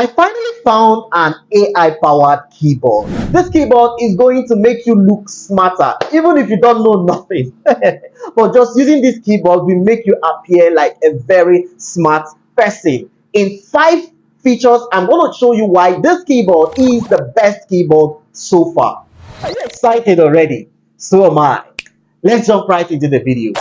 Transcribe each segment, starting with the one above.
I finally found an AI-powered keyboard. This keyboard is going to make you look smarter, even if you don't know nothing. But just using this keyboard will make you appear like a very smart person. In 5 features, I'm going to show you why this keyboard is the best keyboard so far. Are you excited already? So am I. Let's jump right into the video.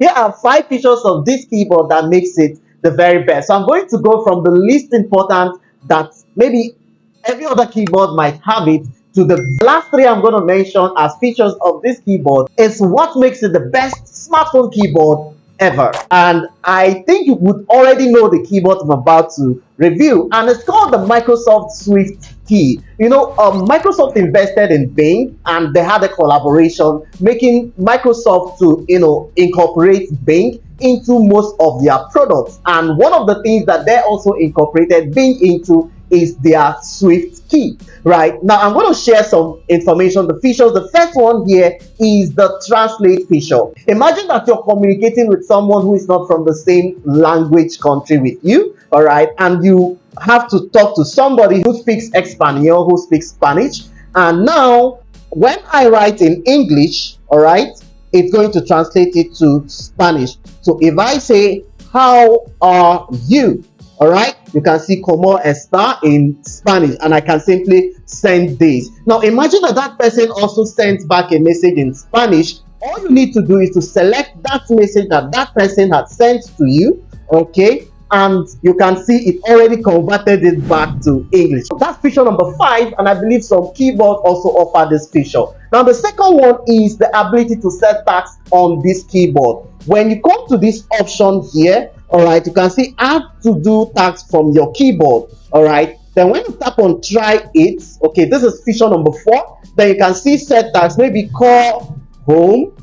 Here are 5 features of this keyboard that makes it the very best. So I'm going to go from the least important that maybe every other keyboard might have it to the last 3 I'm going to mention as features of this keyboard is what makes it the best smartphone keyboard ever. And I think you would already know the keyboard I'm about to review, and it's called the Microsoft SwiftKey. Microsoft invested in Bing and they had a collaboration making Microsoft to incorporate Bing into most of their products, and one of the things that they also incorporated Bing into is their SwiftKey. Right now, I'm going to share some information, the features. The first one here is the translate feature. Imagine that you're communicating with someone who is not from the same language country with you, all right, and you have to talk to somebody who speaks Espanol, who speaks Spanish, and now when I write in English, all right, it's going to translate it to Spanish. So if I say, how are you? All right, you can see como está in Spanish, and I can simply send this. Now imagine that person also sends back a message in Spanish. All you need to do is to select that message that person had sent to you, okay, and you can see it already converted it back to English. That's feature number 5, and I believe some keyboards also offer this feature. Now the second one is the ability to set tags on this keyboard. When you come to this option here, all right, you can see add to do tags from your keyboard. All right, then when you tap on try it, okay, this is feature number 4. Then you can see set tags, maybe call home,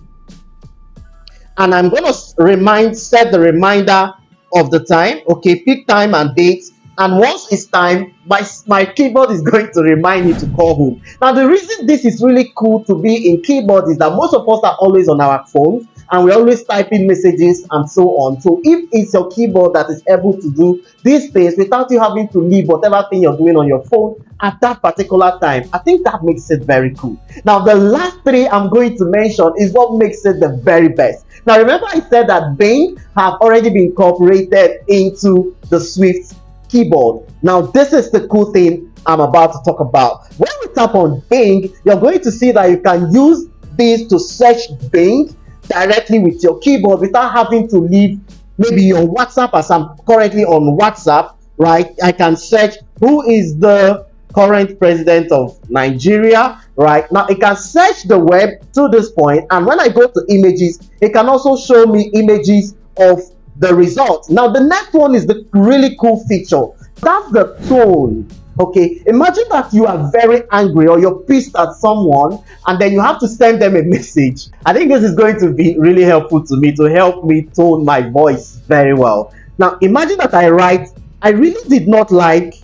and I'm going to set the reminder of the time. Okay, pick time and date, and once it's time, my keyboard is going to remind me to call home. Now the reason this is really cool to be in keyboard is that most of us are always on our phones and we're always typing messages and so on. So if it's your keyboard that is able to do these things without you having to leave whatever thing you're doing on your phone at that particular time, I think that makes it very cool. Now the last 3 I'm going to mention is what makes it the very best. Now remember I said that Bing have already been incorporated into the Swift keyboard. Now this is the cool thing I'm about to talk about. When we tap on Bing, you're going to see that you can use this to search Bing directly with your keyboard without having to leave maybe your WhatsApp, as I'm currently on WhatsApp, right? I can search who is the current president of Nigeria. Right now it can search the web to this point, and when I go to images, it can also show me images of the results. Now the next one is the really cool feature. That's the tone. Okay, imagine that you are very angry or you're pissed at someone and then you have to send them a message. I think this is going to be really helpful to me, to help me tone my voice very well. Now imagine that I write, I really did not like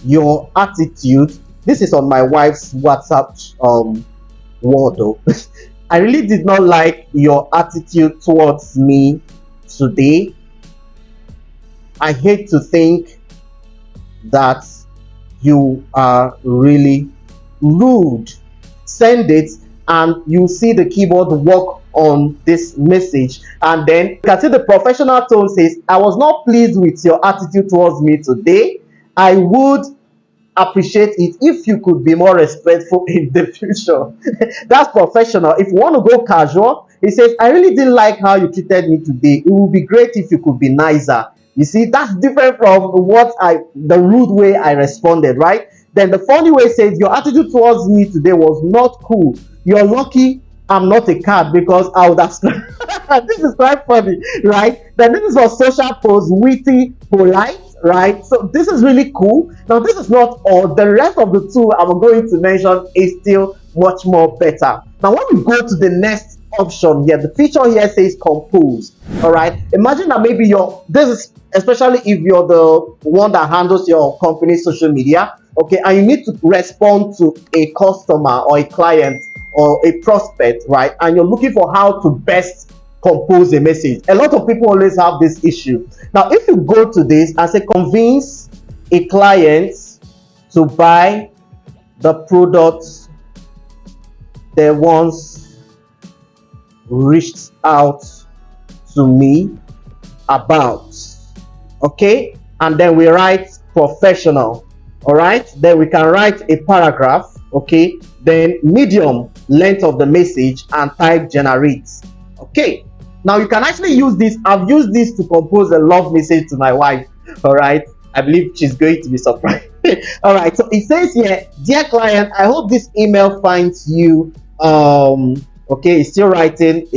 your attitude. This is on my wife's WhatsApp word though. I really did not like your attitude towards me today. I hate to think that you are really rude. Send it, and you see the keyboard work on this message, and then you can see the professional tone says, I was not pleased with your attitude towards me today. I would appreciate it if you could be more respectful in the future. That's professional. If you want to go casual, it says, I really didn't like how you treated me today. It would be great if you could be nicer. You see, that's different from the rude way I responded, right? Then the funny way says, your attitude towards me today was not cool. You're lucky I'm not a cat, because I would have this is quite funny, right? Then this is for social posts, witty, polite, right? So this is really cool. Now this is not all. The rest of the 2 I'm going to mention is still much more better. Now when we go to the next option here, the feature here says compose. All right, imagine that maybe this is especially if you're the one that handles your company's social media, okay, and you need to respond to a customer or a client or a prospect, right, and you're looking for how to best compose a message. A lot of people always have this issue. Now, if you go to this and say convince a client to buy the product they once reached out to me about, okay, and then we write professional, all right, then we can write a paragraph, okay, then medium length of the message and type generate. Okay, now you can actually use this. I've used this to compose a love message to my wife, all right. I believe she's going to be surprised. All right, so it says here, dear client, I hope this email finds you okay, it's still writing,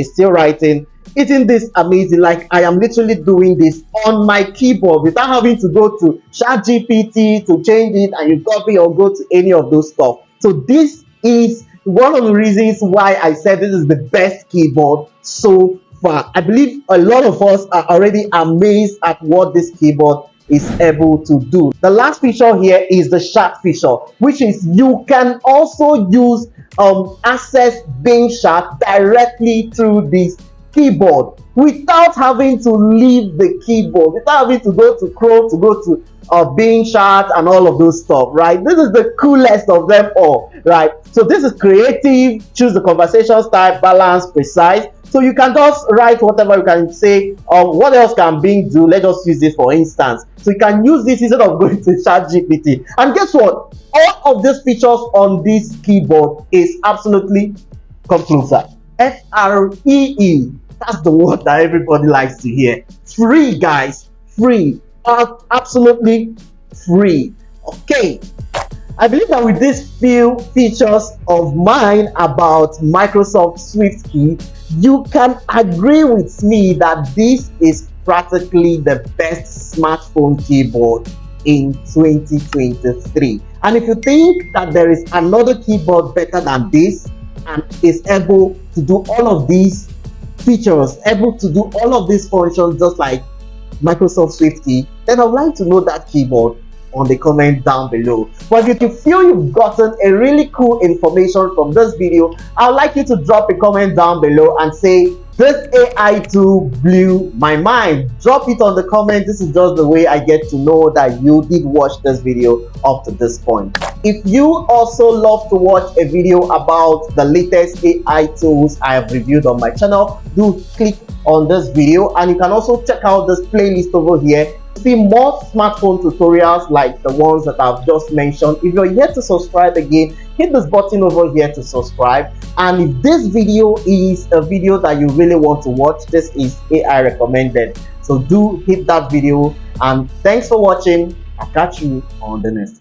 isn't this amazing? Like, I am literally doing this on my keyboard without having to go to ChatGPT to change it and you copy or go to any of those stuff. So this is one of the reasons why I said this is the best keyboard so far. I believe a lot of us are already amazed at what this keyboard is able to do. The last feature here is the chat feature, which is you can also use access Bing chat directly through this keyboard without having to leave the keyboard, without having to go to Chrome, to go to Bing chat and all of those stuff, right? This is the coolest of them all, right? So this is creative, choose the conversation style, balance, precise. So you can just write whatever you can say. What else can Bing do? Let's just use this for instance. So you can use this instead of going to ChatGPT. And guess what? All of these features on this keyboard is absolutely computer. Free. That's the word that everybody likes to hear. Free, guys. Free. Absolutely free. Okay. I believe that with these few features of mine about Microsoft SwiftKey, you can agree with me that this is practically the best smartphone keyboard in 2023. And if you think that there is another keyboard better than this and is able to do all of these features, able to do all of these functions just like Microsoft SwiftKey, then I would like to know that keyboard on the comment down below. But if you feel you've gotten a really cool information from this video, I'd like you to drop a comment down below and say, this AI tool blew my mind. Drop it on the comment. This is just the way I get to know that you did watch this video up to this point. If you also love to watch a video about the latest AI tools I have reviewed on my channel, do click on this video, and you can also check out this playlist over here. See more smartphone tutorials like the ones that I've just mentioned. If you're yet to subscribe again, hit this button over here to subscribe. And if this video is a video that you really want to watch, this is AI recommended. So do hit that video, and thanks for watching. I'll catch you on the next one.